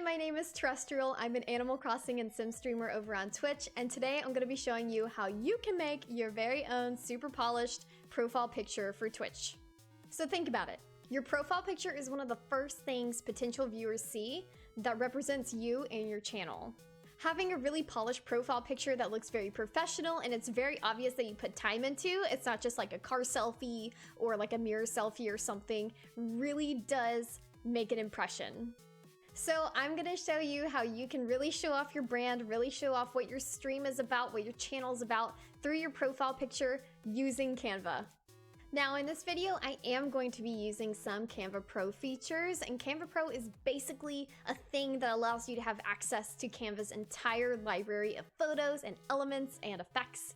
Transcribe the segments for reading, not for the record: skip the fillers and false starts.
Hi, my name is Terrestrial. I'm an Animal Crossing and Sim streamer over on Twitch, and today I'm going to be showing you how you can make your very own super polished profile picture for Twitch. So think about it. Your profile picture is one of the first things potential viewers see that represents you and your channel. Having a really polished profile picture that looks very professional and it's very obvious that you put time into, it's not just like a car selfie or like a mirror selfie or something, really does make an impression. So I'm gonna show you how you can really show off your brand, really show off what your stream is about, what your channel is about through your profile picture using Canva. Now in this video, I am going to be using some Canva Pro features, and Canva Pro is basically a thing that allows you to have access to Canva's entire library of photos and elements and effects.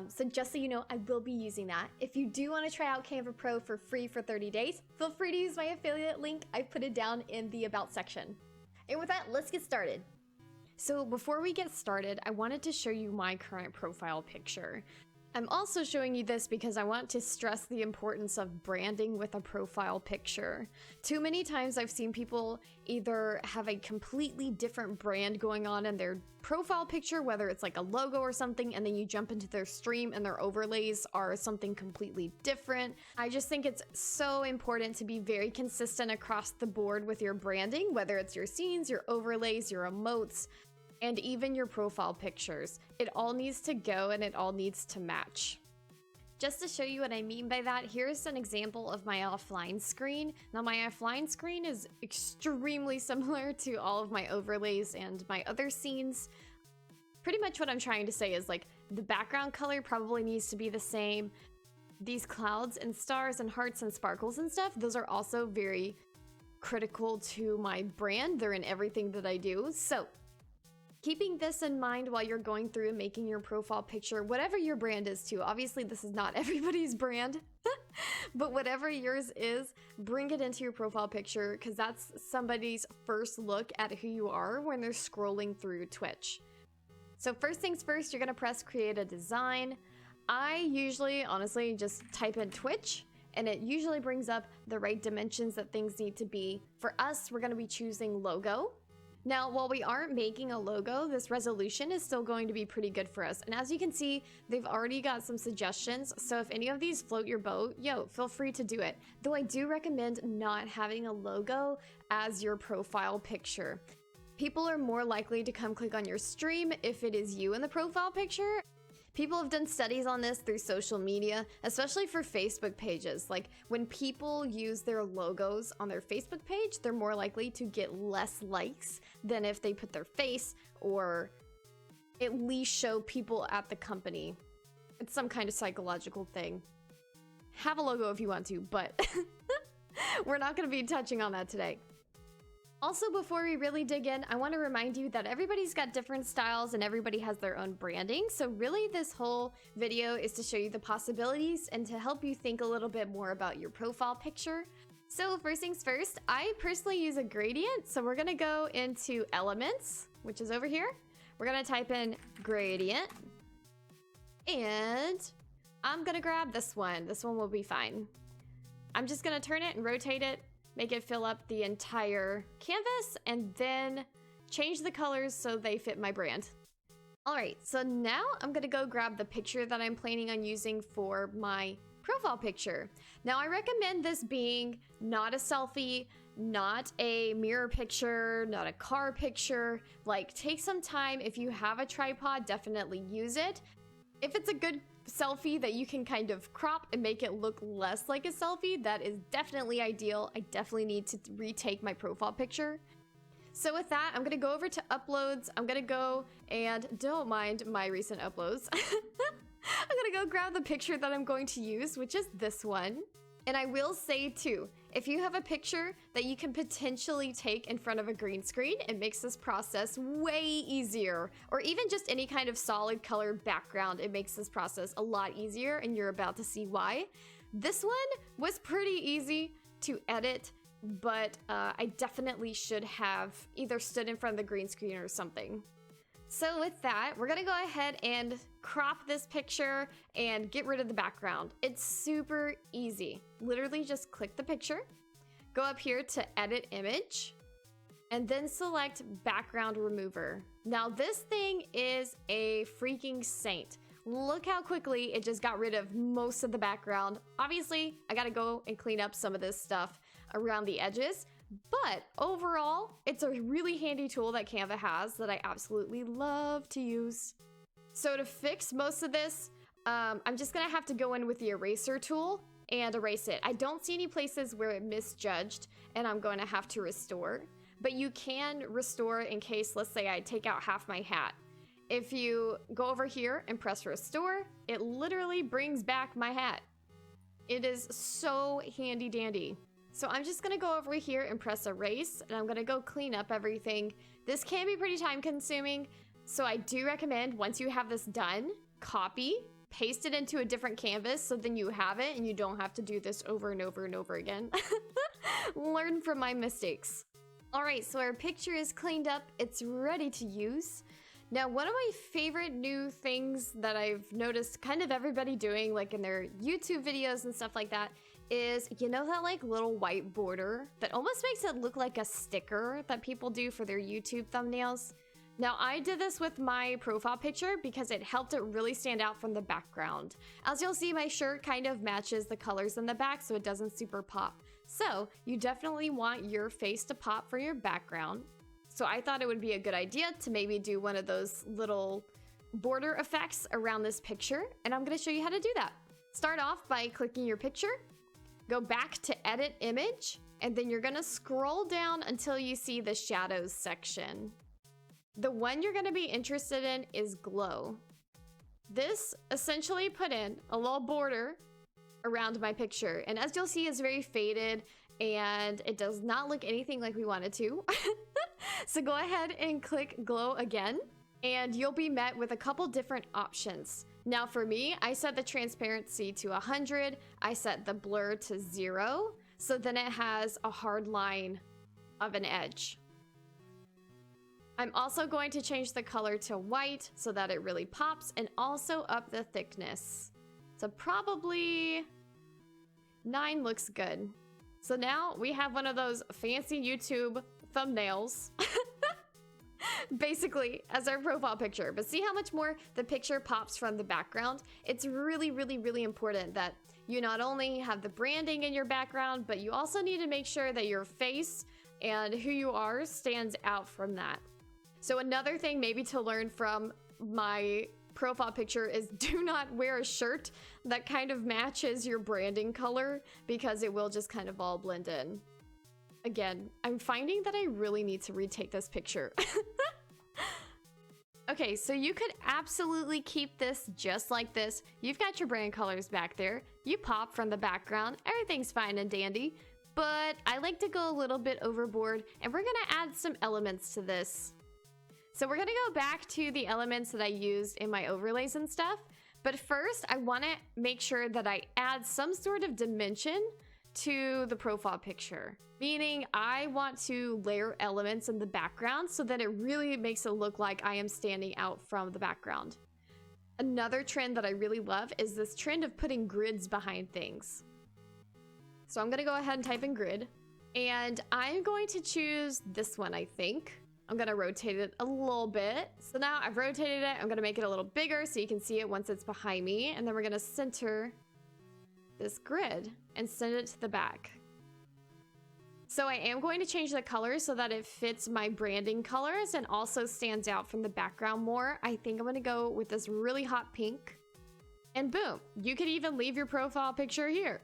So just so you know, I will be using that. If you do want to try out Canva Pro for free for 30 days, feel free to use my affiliate link. I put it down in the About section. And with that, let's get started. So before we get started, I wanted to show you my current profile picture. I'm also showing you this because I want to stress the importance of branding with a profile picture. Too many times I've seen people either have a completely different brand going on in their profile picture, whether it's like a logo or something, and then you jump into their stream and their overlays are something completely different. I just think it's so important to be very consistent across the board with your branding, whether it's your scenes, your overlays, your emotes, and even your profile pictures. It all needs to go and it all needs to match. Just to show you what I mean by that, here's an example of my offline screen. Now my offline screen is extremely similar to all of my overlays and my other scenes. Pretty much what I'm trying to say is like the background color probably needs to be the same. These clouds and stars and hearts and sparkles and stuff, those are also very critical to my brand. They're in everything that I do. So keeping this in mind while you're going through and making your profile picture, whatever your brand is too. Obviously, this is not everybody's brand, but whatever yours is, bring it into your profile picture because that's somebody's first look at who you are when they're scrolling through Twitch. So first things first, you're gonna press create a design. I usually, honestly, just type in Twitch and it usually brings up the right dimensions that things need to be. For us, we're gonna be choosing logo. Now, while we aren't making a logo, this resolution is still going to be pretty good for us. And as you can see, they've already got some suggestions. So if any of these float your boat, feel free to do it. Though I do recommend not having a logo as your profile picture. People are more likely to come click on your stream if it is you in the profile picture. People have done studies on this through social media, especially for Facebook pages. Like when people use their logos on their Facebook page, they're more likely to get less likes than if they put their face or at least show people at the company. It's some kind of psychological thing. Have a logo if you want to, but we're not going to be touching on that today. Also, before we really dig in, I want to remind you that everybody's got different styles and everybody has their own branding. So really this whole video is to show you the possibilities and to help you think a little bit more about your profile picture. So first things first, I personally use a gradient. So we're going to go into elements, which is over here. We're going to type in gradient and I'm going to grab this one. This one will be fine. I'm just going to turn it and rotate it. Make it fill up the entire canvas and then change the colors so they fit my brand. All right, so now I'm gonna go grab the picture that I'm planning on using for my profile picture. Now I recommend this being not a selfie, not a mirror picture, not a car picture. Like take some time. If you have a tripod, definitely use it. If it's a good selfie that you can kind of crop and make it look less like a selfie, that is definitely ideal. I definitely need to retake my profile picture. So with that, I'm gonna go over to uploads. I'm gonna go and don't mind my recent uploads. I'm gonna go grab the picture that I'm going to use, which is this one. And I will say too, if you have a picture that you can potentially take in front of a green screen, it makes this process way easier. Or even just any kind of solid colored background, it makes this process a lot easier, and you're about to see why. This one was pretty easy to edit, but I definitely should have either stood in front of the green screen or something. So with that, we're gonna go ahead and crop this picture and get rid of the background. It's super easy. Literally just click the picture, go up here to edit image, and then select background remover. Now this thing is a freaking saint. Look how quickly it just got rid of most of the background. Obviously, I gotta go and clean up some of this stuff around the edges, but overall, it's a really handy tool that Canva has that I absolutely love to use. So to fix most of this, I'm just gonna have to go in with the eraser tool and erase it. I don't see any places where it misjudged and I'm going to have to restore, but you can restore in case, let's say I take out half my hat. If you go over here and press restore, it literally brings back my hat. It is so handy dandy. So I'm just gonna go over here and press erase, and I'm gonna go clean up everything. This can be pretty time consuming, so I do recommend once you have this done, copy, paste it into a different canvas so then you have it and you don't have to do this over and over and over again. Learn from my mistakes. All right, so our picture is cleaned up. It's ready to use. Now, one of my favorite new things that I've noticed kind of everybody doing, like in their YouTube videos and stuff like that, is, you know, that like little white border that almost makes it look like a sticker that people do for their YouTube thumbnails? Now, I did this with my profile picture because it helped it really stand out from the background. As you'll see, my shirt kind of matches the colors in the back, so it doesn't super pop. So you definitely want your face to pop for your background. So I thought it would be a good idea to maybe do one of those little border effects around this picture, and I'm gonna show you how to do that. Start off by clicking your picture, go back to edit image, and then you're gonna scroll down until you see the shadows section. The one you're gonna be interested in is glow. This essentially put in a little border around my picture, and as you'll see, it's very faded and it does not look anything like we want it to. So go ahead and click glow again, and you'll be met with a couple different options. Now for me, I set the transparency to 100, I set the blur to 0, so then it has a hard line of an edge. I'm also going to change the color to white so that it really pops, and also up the thickness. So probably 9 looks good. So now we have one of those fancy YouTube thumbnails basically as our profile picture. But see how much more the picture pops from the background? It's really, really, really important that you not only have the branding in your background, but you also need to make sure that your face and who you are stands out from that. So another thing maybe to learn from my profile picture is do not wear a shirt that kind of matches your branding color, because it will just kind of all blend in. Again, I'm finding that I really need to retake this picture. Okay, so you could absolutely keep this just like this. You've got your brand colors back there. You pop from the background. Everything's fine and dandy. But I like to go a little bit overboard, and we're gonna add some elements to this. So we're gonna go back to the elements that I used in my overlays and stuff. But first, I wanna make sure that I add some sort of dimension to the profile picture. Meaning I want to layer elements in the background so that it really makes it look like I am standing out from the background. Another trend that I really love is this trend of putting grids behind things. So I'm gonna go ahead and type in grid, and I'm going to choose this one, I think. I'm gonna rotate it a little bit. So now I've rotated it, I'm gonna make it a little bigger so you can see it once it's behind me, and then we're gonna center this grid and send it to the back. So I am going to change the color so that it fits my branding colors and also stands out from the background more. I think I'm gonna go with this really hot pink. And boom, you could even leave your profile picture here.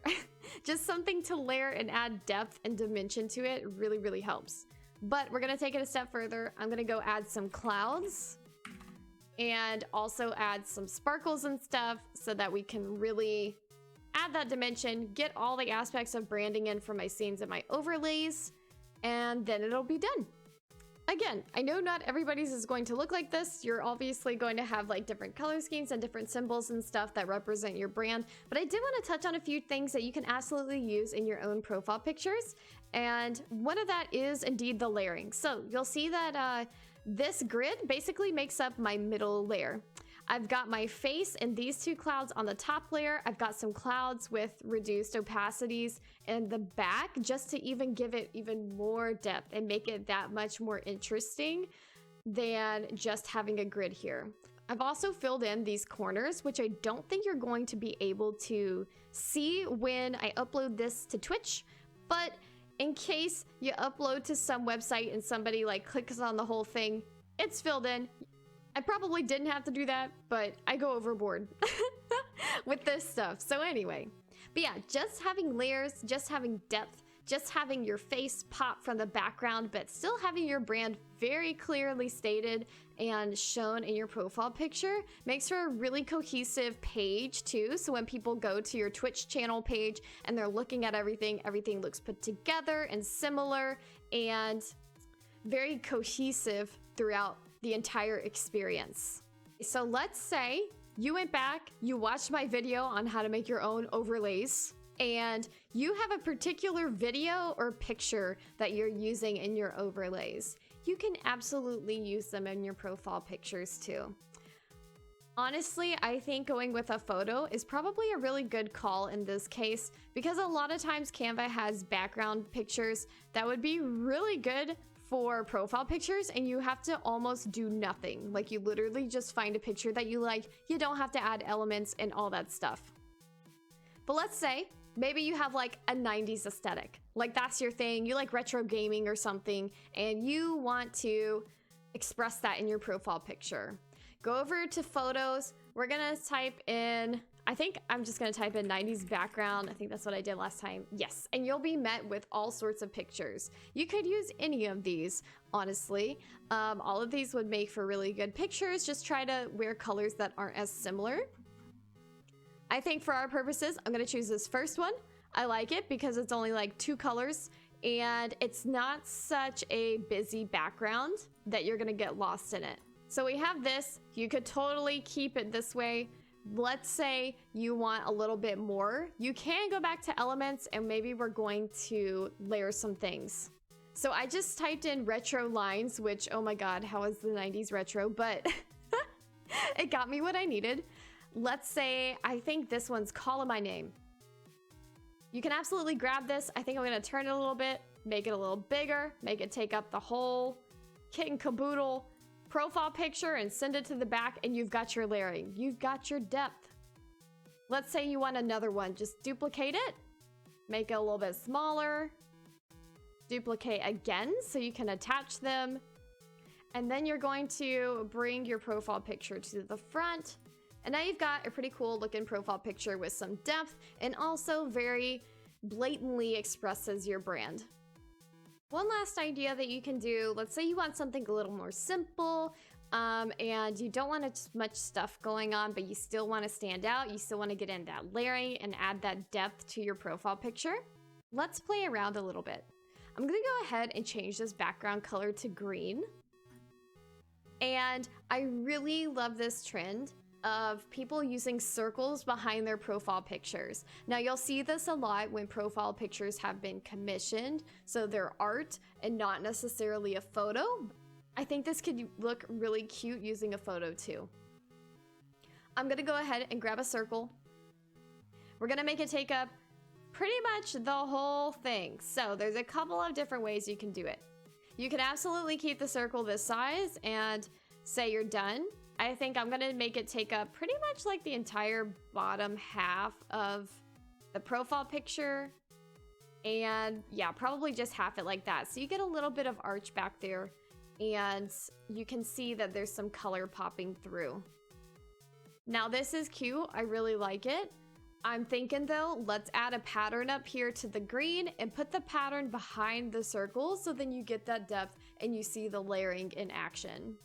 Just something to layer and add depth and dimension to it really, really helps. But we're gonna take it a step further. I'm gonna go add some clouds and also add some sparkles and stuff so that we can really add that dimension, get all the aspects of branding in for my scenes and my overlays, and then it'll be done. Again, I know not everybody's is going to look like this. You're obviously going to have like different color schemes and different symbols and stuff that represent your brand, but I did want to touch on a few things that you can absolutely use in your own profile pictures, and one of that is indeed the layering. So you'll see that this grid basically makes up my middle layer. I've got my face and these two clouds on the top layer. I've got some clouds with reduced opacities in the back just to even give it even more depth and make it that much more interesting than just having a grid here. I've also filled in these corners, which I don't think you're going to be able to see when I upload this to Twitch, but in case you upload to some website and somebody like clicks on the whole thing, it's filled in. I probably didn't have to do that, but I go overboard with this stuff. So anyway, but yeah, just having layers, just having depth, just having your face pop from the background, but still having your brand very clearly stated and shown in your profile picture makes for a really cohesive page too. So when people go to your Twitch channel page and they're looking at everything, everything looks put together and similar and very cohesive throughout the entire experience. So let's say you went back, you watched my video on how to make your own overlays, and you have a particular video or picture that you're using in your overlays. You can absolutely use them in your profile pictures too. Honestly, I think going with a photo is probably a really good call in this case because a lot of times Canva has background pictures that would be really good for profile pictures and you have to almost do nothing. Like you literally just find a picture that you like. You don't have to add elements and all that stuff. But let's say maybe you have like a 90s aesthetic. Like that's your thing. You like retro gaming or something and you want to express that in your profile picture. Go over to photos. We're gonna type in, I think I'm just gonna type in 90s background. I think that's what I did last time. Yes, and you'll be met with all sorts of pictures. You could use any of these, honestly. All of these would make for really good pictures. Just try to wear colors that aren't as similar. I think for our purposes, I'm gonna choose this first one. I like it because it's only like 2 colors and it's not such a busy background that you're gonna get lost in it. So we have this. You could totally keep it this way. Let's say you want a little bit more. You can go back to elements and maybe we're going to layer some things. So I just typed in retro lines, which, oh my God, how is the 90s retro? But it got me what I needed. Let's say, I think this one's calling my name. You can absolutely grab this. I think I'm gonna turn it a little bit, make it a little bigger, make it take up the whole kit and caboodle profile picture and send it to the back and you've got your layering. You've got your depth. Let's say you want another one. Just duplicate it, make it a little bit smaller, duplicate again so you can attach them. And then you're going to bring your profile picture to the front. And now you've got a pretty cool looking profile picture with some depth and also very blatantly expresses your brand. One last idea that you can do, let's say you want something a little more simple and you don't want much stuff going on, but you still want to stand out. You still want to get in that layering and add that depth to your profile picture. Let's play around a little bit. I'm going to go ahead and change this background color to green. And I really love this trend of people using circles behind their profile pictures. Now you'll see this a lot when profile pictures have been commissioned, so they're art and not necessarily a photo. I think this could look really cute using a photo too. I'm gonna go ahead and grab a circle. We're gonna make it take up pretty much the whole thing. So there's a couple of different ways you can do it. You can absolutely keep the circle this size and say you're done. I think I'm gonna make it take up pretty much like the entire bottom half of the profile picture. And yeah, probably just half it like that. So you get a little bit of arch back there and you can see that there's some color popping through. Now this is cute, I really like it. I'm thinking though, let's add a pattern up here to the green and put the pattern behind the circle so then you get that depth and you see the layering in action.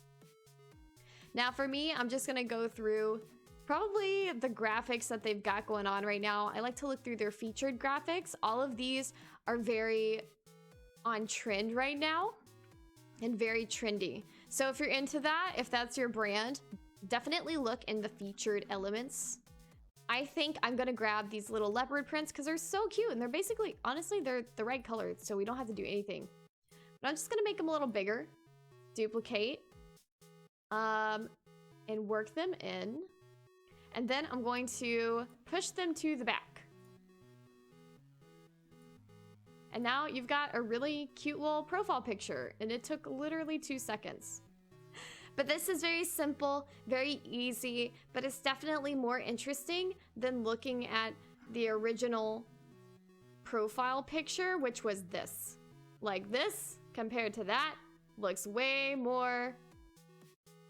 Now for me, I'm just gonna go through probably the graphics that they've got going on right now. I like to look through their featured graphics. All of these are very on trend right now and very trendy. So if you're into that, if that's your brand, definitely look in the featured elements. I think I'm gonna grab these little leopard prints because they're so cute and they're basically, honestly, they're the right color, so we don't have to do anything. But I'm just gonna make them a little bigger, duplicate, and work them in. And then I'm going to push them to the back. And now you've got a really cute little profile picture, and it took literally 2 seconds. But this is very simple, very easy, but it's definitely more interesting than looking at the original profile picture, which was this. Like this, compared to that, looks way more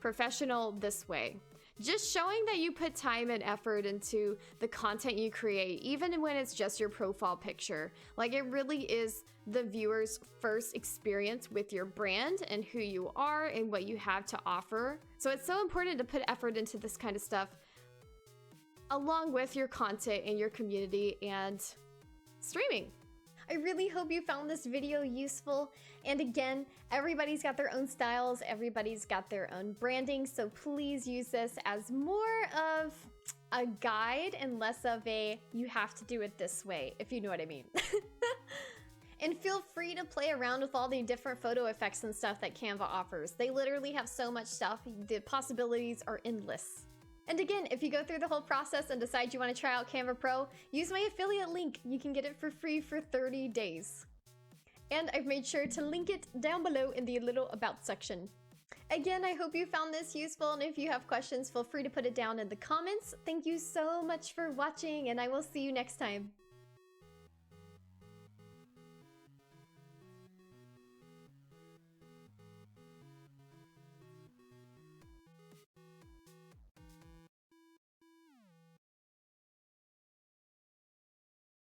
professional this way. Just showing that you put time and effort into the content you create, even when it's just your profile picture. Like, it really is the viewer's first experience with your brand and who you are and what you have to offer. So it's so important to put effort into this kind of stuff along with your content and your community and streaming. I really hope you found this video useful. And again, everybody's got their own styles, everybody's got their own branding, so please use this as more of a guide and less of a you have to do it this way, if you know what I mean. And feel free to play around with all the different photo effects and stuff that Canva offers. They literally have so much stuff, the possibilities are endless. And again, if you go through the whole process and decide you want to try out Canva Pro, use my affiliate link. You can get it for free for 30 days. And I've made sure to link it down below in the little about section. Again, I hope you found this useful, and if you have questions, feel free to put it down in the comments. Thank you so much for watching, and I will see you next time.